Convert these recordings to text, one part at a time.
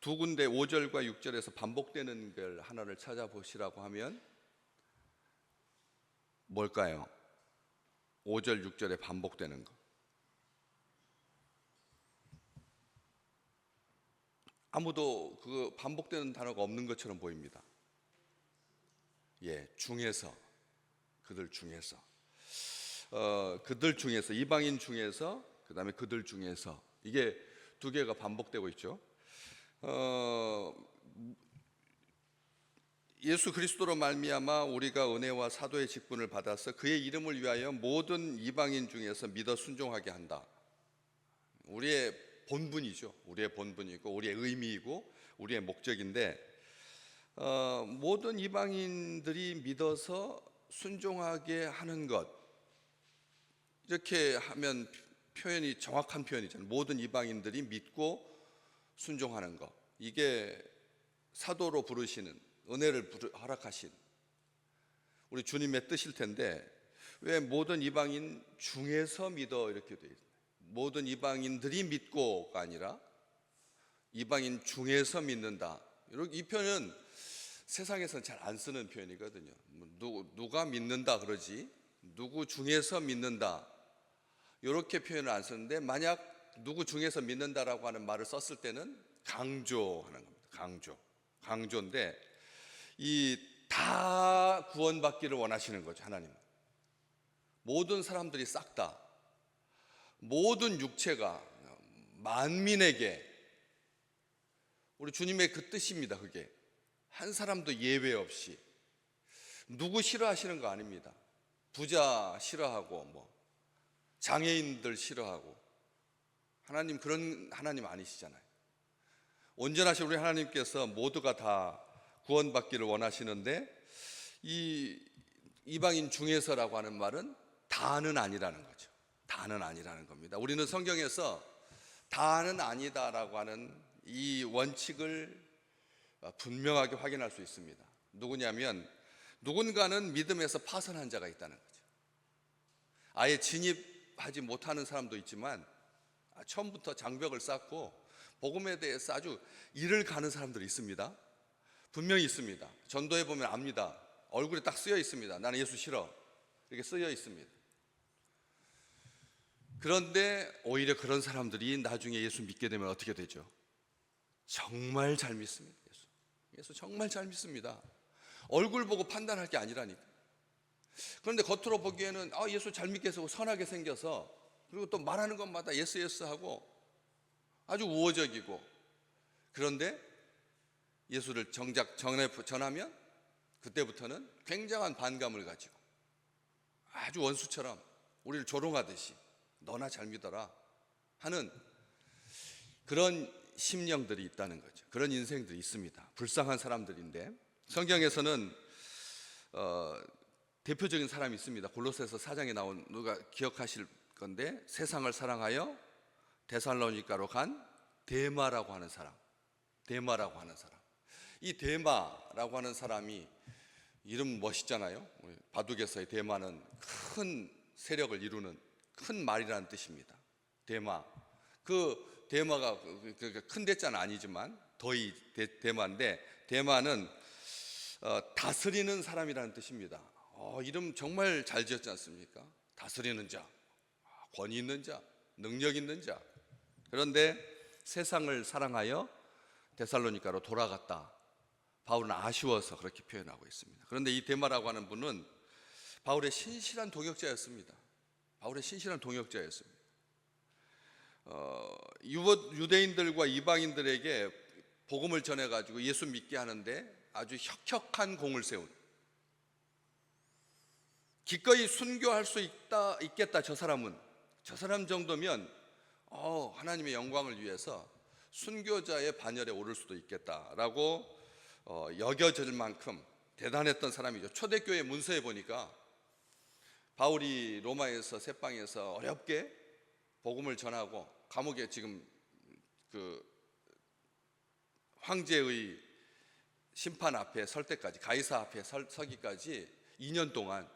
두 군데 5절과 6절에서 반복되는 걸 하나를 찾아보시라고 하면 뭘까요? 5절, 6절에 반복되는 거. 아무도 그 반복되는 단어가 없는 것처럼 보입니다. 중에서, 그들 중에서, 그들 중에서, 이방인 중에서, 그 다음에 그들 중에서, 이게 두 개가 반복되고 있죠. 예수 그리스도로 말미암아 우리가 은혜와 사도의 직분을 받아서 그의 이름을 위하여 모든 이방인 중에서 믿어 순종하게 한다. 우리의 본분이죠. 우리의 본분이고 우리의 의미이고 우리의 목적인데, 모든 이방인들이 믿어서 순종하게 하는 것, 이렇게 하면 표현이 정확한 표현이잖아요. 모든 이방인들이 믿고 순종하는 것, 이게 사도로 부르시는, 은혜를 허락하신 우리 주님의 뜻일 텐데, 왜 모든 이방인 중에서 믿어 이렇게 돼 있어요? 모든 이방인들이 믿고가 아니라 이방인 중에서 믿는다. 이 표현은 세상에서는 잘 안 쓰는 표현이거든요. 누가 믿는다 그러지, 누구 중에서 믿는다 이렇게 표현을 안 쓰는데, 만약 누구 중에서 믿는다라고 하는 말을 썼을 때는 강조하는 겁니다. 강조인데, 이 다 구원받기를 원하시는 거죠. 하나님 모든 사람들이 싹 다, 모든 육체가 만민에게, 우리 주님의 그 뜻입니다. 그게 한 사람도 예외 없이. 누구 싫어하시는 거 아닙니다. 부자 싫어하고 장애인들 싫어하고. 하나님 그런 하나님 아니시잖아요. 온전하신 우리 하나님께서 모두가 다 구원받기를 원하시는데, 이 이방인 중에서라고 하는 말은 다는 아니라는 거죠. 다는 아니라는 겁니다. 우리는 성경에서 다는 아니다라고 하는 이 원칙을 분명하게 확인할 수 있습니다. 누구냐면, 누군가는 믿음에서 파선한 자가 있다는 거죠. 아예 진입하지 못하는 사람도 있지만, 처음부터 장벽을 쌓고 복음에 대해서 아주 이를 가는 사람들이 있습니다. 분명히 있습니다. 전도해 보면 압니다. 얼굴에 딱 쓰여 있습니다. 나는 예수 싫어, 이렇게 쓰여 있습니다. 그런데 오히려 그런 사람들이 나중에 예수 믿게 되면 어떻게 되죠? 정말 잘 믿습니다. 예수 정말 잘 믿습니다. 얼굴 보고 판단할 게 아니라니까. 그런데 겉으로 보기에는 예수 잘 믿게 해서 선하게 생겨서, 그리고 또 말하는 것마다 예스 하고 아주 우호적이고, 그런데 예수를 정작 전하면 그때부터는 굉장한 반감을 가지고 아주 원수처럼 우리를 조롱하듯이 너나 잘 믿어라 하는 그런 심령들이 있다는 거죠. 그런 인생들이 있습니다. 불쌍한 사람들인데, 성경에서는 대표적인 사람이 있습니다. 골로새서 4장에 나온, 누가 기억하실 건데, 세상을 사랑하여 데살로니가로 간 데마라고 하는 사람. 이 데마라고 하는 사람이, 이름 멋있잖아요. 바둑에서의 데마는 큰 세력을 이루는 큰 말이라는 뜻입니다. 데마. 그 데마가 큰 대자는 아니지만 더이 데마인데, 데마는 다스리는 사람이라는 뜻입니다. 이름 정말 잘 지었지 않습니까? 다스리는 자, 권위 있는 자, 능력 있는 자. 그런데 세상을 사랑하여 데살로니가로 돌아갔다. 바울은 아쉬워서 그렇게 표현하고 있습니다. 그런데 이 데마라고 하는 분은 바울의 신실한 동역자였습니다. 유대인들과 이방인들에게 복음을 전해가지고 예수 믿게 하는데 아주 혁혁한 공을 세운, 기꺼이 순교할 수 있겠다. 저 사람 정도면 하나님의 영광을 위해서 순교자의 반열에 오를 수도 있겠다라고 여겨질 만큼 대단했던 사람이죠. 초대교회 문서에 보니까 바울이 로마에서 셋방에서 어렵게 복음을 전하고 감옥에 지금 그 황제의 심판 앞에 설 때까지, 가이사 앞에 서기까지 2년 동안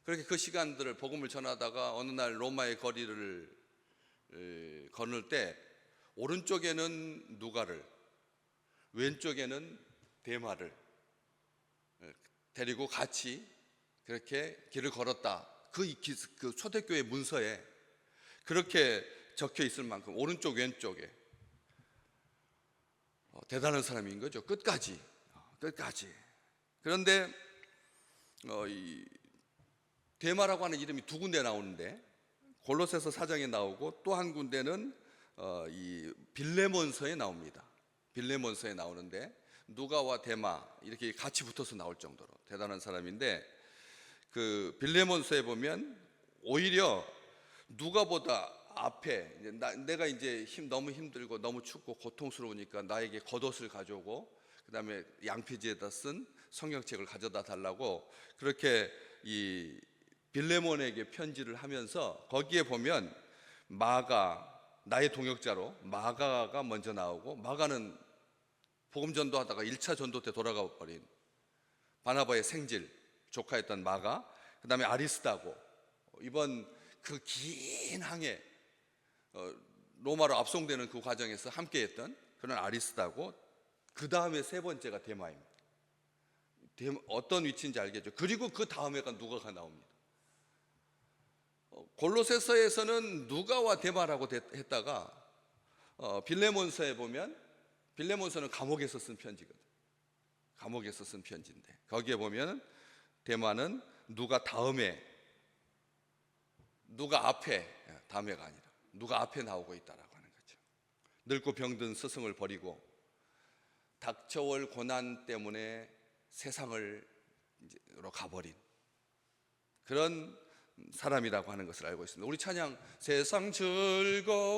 그렇게 그 시간들을 복음을 전하다가 어느 날 로마의 거리를 건널 때 오른쪽에는 누가를, 왼쪽에는 대마를 데리고 같이 그렇게 길을 걸었다. 그 초대교회 문서에 그렇게 적혀 있을 만큼 오른쪽 왼쪽에 대단한 사람인 거죠. 끝까지. 그런데 이 데마라고 하는 이름이 두 군데 나오는데 골로새서 4장에 나오고 또 한 군데는 이 빌레몬서에 나옵니다. 빌레몬서에 나오는데 누가와 데마 이렇게 같이 붙어서 나올 정도로 대단한 사람인데, 그 빌레몬서에 보면 오히려 누가보다 앞에 내가 이제 너무 힘들고 너무 춥고 고통스러우니까 나에게 겉옷을 가져오고 그다음에 양피지에다 쓴 성경책을 가져다 달라고 그렇게 이 빌레몬에게 편지를 하면서 거기에 보면 마가, 나의 동역자로 마가가 먼저 나오고, 마가는 복음 전도하다가 1차 전도 때 돌아가 버린 바나바의 생질 조카였던 마가, 그 다음에 아리스다고, 이번 그 긴 항해 로마로 압송되는 그 과정에서 함께했던 그런 아리스다고, 그 다음에 세 번째가 데마입니다. 어떤 위치인지 알겠죠? 그리고 그 다음에가 누가가 나옵니다. 골로새서에서는 누가와 데마라고 했다가 빌레몬서에 보면, 빌레몬서는 감옥에서 쓴 편지거든. 감옥에서 쓴 편지인데 거기에 보면 데마는 누가 다음에, 누가 앞에, 다음에가 아니라 누가 앞에 나오고 있다라고 하는 거죠. 늙고 병든 스승을 버리고 닥쳐올 고난 때문에 세상으로 가버린 그런 사람이라고 하는 것을 알고 있습니다. 우리 찬양, 세상 즐거움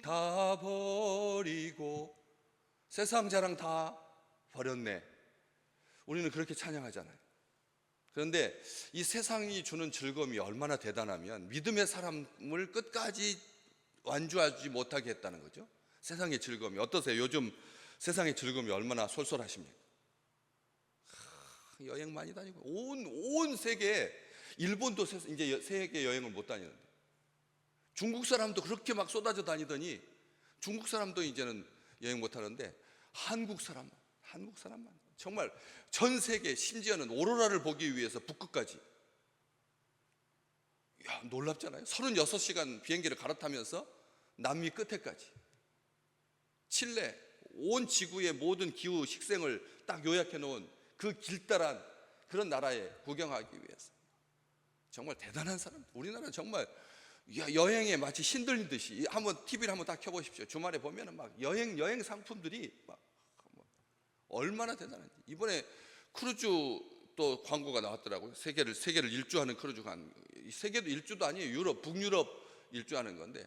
다 버리고 세상 자랑 다 버렸네, 우리는 그렇게 찬양하잖아요. 그런데 이 세상이 주는 즐거움이 얼마나 대단하면 믿음의 사람을 끝까지 완주하지 못하게 했다는 거죠. 세상의 즐거움이 어떠세요? 요즘 세상의 즐거움이 얼마나 솔솔하십니까? 여행 많이 다니고 온 세계, 일본도 이제 세계 여행을 못 다니는데, 중국 사람도 그렇게 막 쏟아져 다니더니 중국 사람도 이제는 여행 못 하는데 한국 사람만 정말 전 세계, 심지어는 오로라를 보기 위해서 북극까지, 놀랍잖아요. 36시간 비행기를 갈아타면서 남미 끝에까지, 칠레, 온 지구의 모든 기후 식생을 딱 요약해 놓은 그 길다란 그런 나라에 구경하기 위해서. 정말 대단한 사람. 우리나라는 정말 여행에 마치 신들리듯이, 한번 TV를 한번 다 켜보십시오. 주말에 보면은 막 여행 상품들이 막 얼마나 대단한지. 이번에 크루즈 또 광고가 나왔더라고요. 세계를 일주하는 크루즈가, 세계도 일주도 아니에요. 유럽, 북유럽 일주하는 건데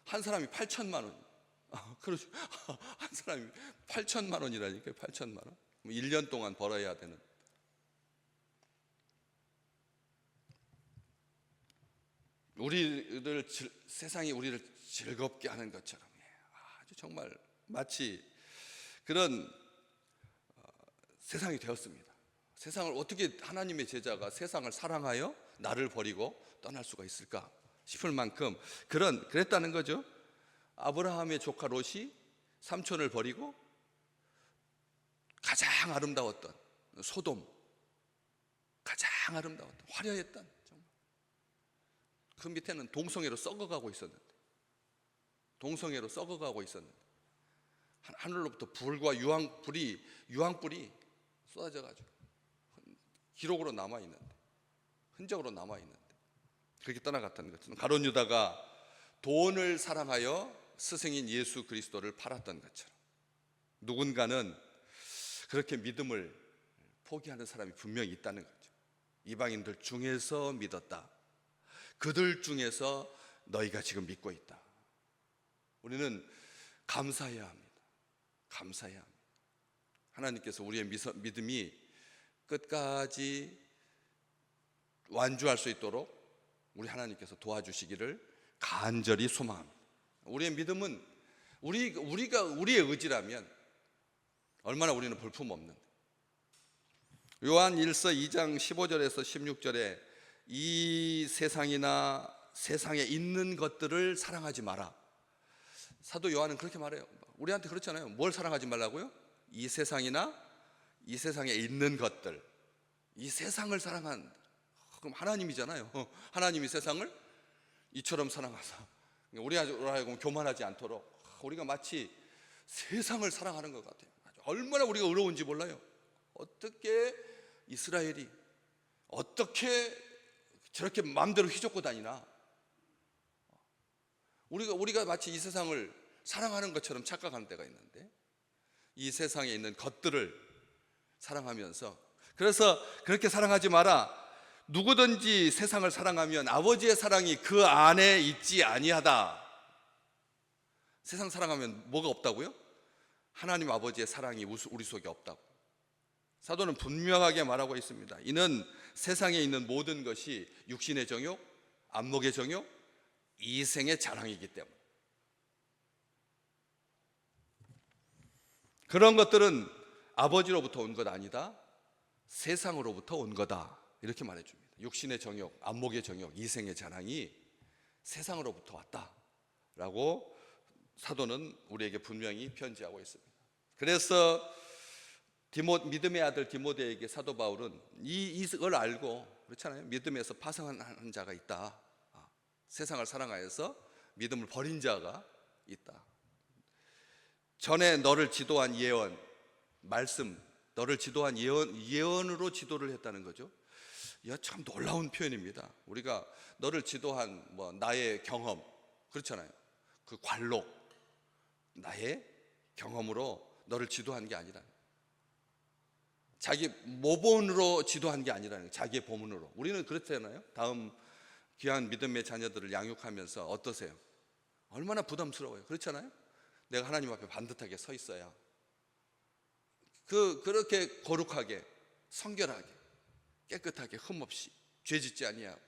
한 사람이 8천만 원. 크루즈 한 사람이 8천만 원이라니까요. 8천만 원. 1년 동안 벌어야 되는. 세상이 우리를 즐겁게 하는 것처럼 아주 정말 마치 그런 세상이 되었습니다. 세상을 어떻게 하나님의 제자가 세상을 사랑하여 나를 버리고 떠날 수가 있을까 싶을 만큼 그랬다는 거죠. 아브라함의 조카 롯이 삼촌을 버리고 가장 아름다웠던 소돔, 가장 아름다웠던 화려했던, 정말 그 밑에는 동성애로 썩어가고 있었는데, 하늘로부터 불과 유황불이 쏟아져가지고 기록으로 남아있는데, 흔적으로 남아있는데 그렇게 떠나갔다는 것처럼, 가룟 유다가 돈을 사랑하여 스승인 예수 그리스도를 팔았던 것처럼 누군가는 그렇게 믿음을 포기하는 사람이 분명히 있다는 거죠. 이방인들 중에서 믿었다. 그들 중에서 너희가 지금 믿고 있다. 우리는 감사해야 합니다. 하나님께서 우리의 믿음이 끝까지 완주할 수 있도록 우리 하나님께서 도와주시기를 간절히 소망합니다. 우리의 믿음은 우리의 의지라면 얼마나 우리는 볼품없는데. 요한 1서 2장 15절에서 16절에 이 세상이나 세상에 있는 것들을 사랑하지 마라. 사도 요한은 그렇게 말해요. 우리한테 그렇잖아요. 뭘 사랑하지 말라고요? 이 세상이나 이 세상에 있는 것들, 이 세상을 사랑한, 그럼 하나님이잖아요. 하나님이 세상을 이처럼 사랑하사 우리로 하여금 교만하지 않도록 우리가 마치 세상을 사랑하는 것 같아요. 얼마나 우리가 의로운지 몰라요. 어떻게 이스라엘이 어떻게 저렇게 마음대로 휘젓고 다니나. 우리가 마치 이 세상을 사랑하는 것처럼 착각하는 때가 있는데, 이 세상에 있는 것들을 사랑하면서, 그래서 그렇게 사랑하지 마라. 누구든지 세상을 사랑하면 아버지의 사랑이 그 안에 있지 아니하다. 세상 사랑하면 뭐가 없다고요? 하나님 아버지의 사랑이 우리 속에 없다고 사도는 분명하게 말하고 있습니다. 이는 세상에 있는 모든 것이 육신의 정욕, 안목의 정욕, 이생의 자랑이기 때문에, 그런 것들은 아버지로부터 온 것 아니다, 세상으로부터 온 거다, 이렇게 말해줍니다. 육신의 정욕, 안목의 정욕, 이생의 자랑이 세상으로부터 왔다라고 사도는 우리에게 분명히 편지하고 있습니다. 그래서 믿음의 아들 디모데에게 사도 바울은 이걸 알고, 그렇잖아요. 믿음에서 파생한 자가 있다. 세상을 사랑하여서 믿음을 버린 자가 있다. 전에 너를 지도한 예언, 말씀, 너를 지도한 예언으로 지도를 했다는 거죠. 이거 참 놀라운 표현입니다. 우리가 너를 지도한 나의 경험, 그렇잖아요. 그 관록, 나의 경험으로 너를 지도한 게 아니라, 자기 모본으로 지도한 게 아니라는 거예요. 자기의 보문으로. 우리는 그렇잖아요. 다음 귀한 믿음의 자녀들을 양육하면서 어떠세요? 얼마나 부담스러워요. 그렇잖아요. 내가 하나님 앞에 반듯하게 서 있어야, 그렇게 거룩하게, 성결하게, 깨끗하게, 흠없이, 죄짓지 아니하고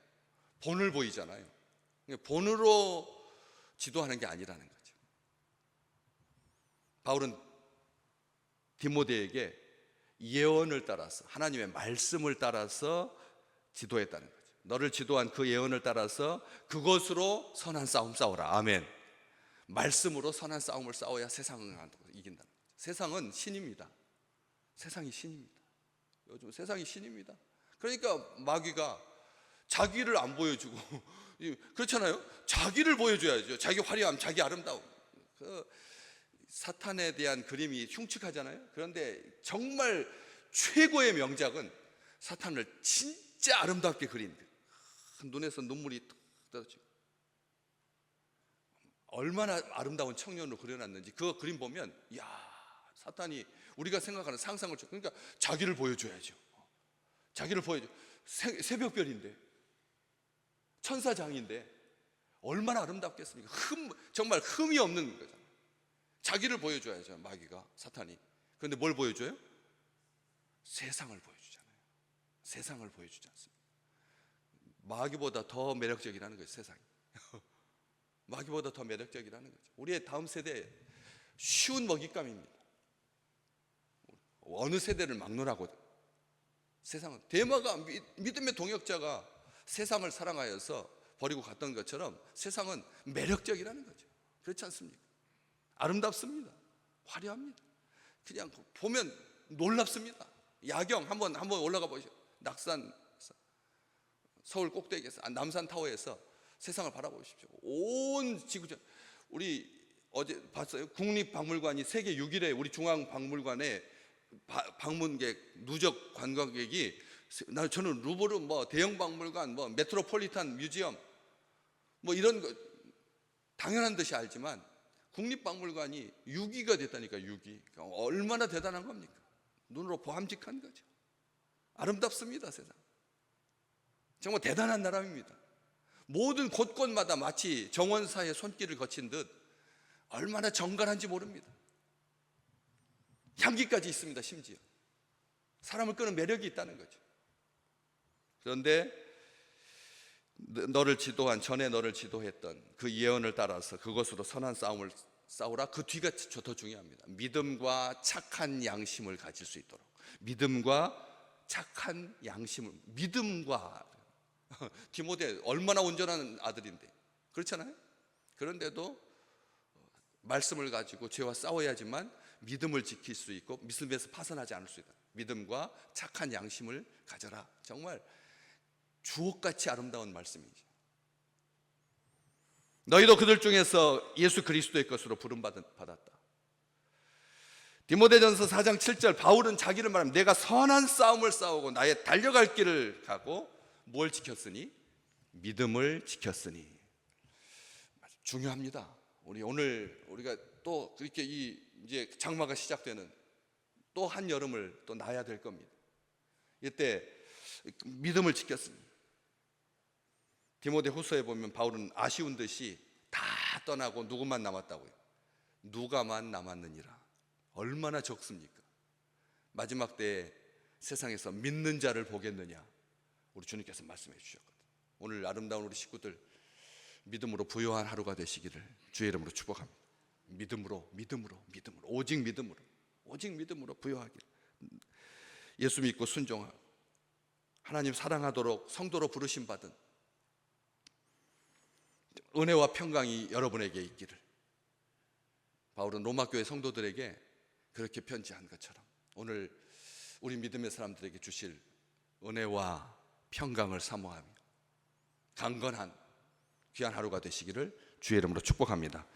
본을 보이잖아요. 본으로 지도하는 게 아니라는 거죠. 바울은 디모데에게 예언을 따라서, 하나님의 말씀을 따라서 지도했다는 거죠. 너를 지도한 그 예언을 따라서 그것으로 선한 싸움 싸워라. 아멘. 말씀으로 선한 싸움을 싸워야 세상을 이긴다는 거죠. 세상은 신입니다. 세상이 신입니다. 요즘 세상이 신입니다. 그러니까 마귀가 자기를 안 보여주고 그렇잖아요. 자기를 보여줘야죠. 자기 화려함, 자기 아름다움. 사탄에 대한 그림이 흉측하잖아요. 그런데 정말 최고의 명작은 사탄을 진짜 아름답게 그린, 눈에서 눈물이 뚝 떨어지고 얼마나 아름다운 청년으로 그려놨는지 그 그림 보면, 이야, 사탄이 우리가 생각하는 상상을, 그러니까 자기를 보여줘야죠. 자기를 보여줘. 새벽별인데, 천사장인데 얼마나 아름답겠습니까? 정말 흠이 없는 거잖아요. 자기를 보여줘야죠, 마귀가, 사탄이. 그런데 뭘 보여줘요? 세상을 보여주잖아요. 세상을 보여주지 않습니다. 마귀보다 더 매력적이라는 거예요, 세상이. 마귀보다 더 매력적이라는 거죠. 우리의 다음 세대에 쉬운 먹잇감입니다. 어느 세대를 막론하거든. 세상은, 데마가 믿음의 동역자가 세상을 사랑하여서 버리고 갔던 것처럼 세상은 매력적이라는 거죠. 그렇지 않습니까? 아름답습니다. 화려합니다. 그냥 보면 놀랍습니다. 야경 한번 올라가 보시죠. 낙산, 서울 꼭대기에서, 남산 타워에서 세상을 바라보십시오. 온 지구전, 우리 어제 봤어요. 국립박물관이 세계 6일에 우리 중앙박물관에 방문객, 누적 관광객이, 저는 루브르, 대형 박물관, 메트로폴리탄 뮤지엄, 이런 거 당연한 듯이 알지만 국립박물관이 6위가 됐다니까. 6위. 얼마나 대단한 겁니까? 눈으로 보함직한 거죠. 아름답습니다. 세상 정말 대단한 나라입니다. 모든 곳곳마다 마치 정원사의 손길을 거친 듯 얼마나 정갈한지 모릅니다. 향기까지 있습니다. 심지어 사람을 끄는 매력이 있다는 거죠. 그런데 전에 너를 지도했던 그 예언을 따라서 그것으로 선한 싸움을 싸우라. 그 뒤가 더 중요합니다. 믿음과 착한 양심을 가질 수 있도록. 믿음과 착한 양심을, 믿음과 디모데 얼마나 온전한 아들인데, 그렇잖아요. 그런데도 말씀을 가지고 죄와 싸워야지만 믿음을 지킬 수 있고 믿음에서 파산하지 않을 수 있다. 믿음과 착한 양심을 가져라. 정말 주옥같이 아름다운 말씀이죠. 너희도 그들 중에서 예수 그리스도의 것으로 부름받았다. 디모데전서 4장 7절, 바울은 자기를 말하면 내가 선한 싸움을 싸우고 나의 달려갈 길을 가고 뭘 지켰으니? 믿음을 지켰으니. 중요합니다. 오늘 우리가 또 그렇게 이제 장마가 시작되는 또 한 여름을 또 나야 될 겁니다. 이때 믿음을 지켰습니다. 디모데 후서에 보면 바울은 아쉬운 듯이 다 떠나고 누구만 남았다고요? 누가만 남았느니라. 얼마나 적습니까? 마지막 때에 세상에서 믿는 자를 보겠느냐, 우리 주님께서 말씀해 주셨거든요. 오늘 아름다운 우리 식구들 믿음으로 부요한 하루가 되시기를 주의 이름으로 축복합니다. 믿음으로 오직 믿음으로 부요하길. 예수 믿고 순종하고 하나님 사랑하도록 성도로 부르심 받은 은혜와 평강이 여러분에게 있기를. 바울은 로마 교회 성도들에게 그렇게 편지한 것처럼 오늘 우리 믿음의 사람들에게 주실 은혜와 평강을 사모하며 강건한 귀한 하루가 되시기를 주의 이름으로 축복합니다.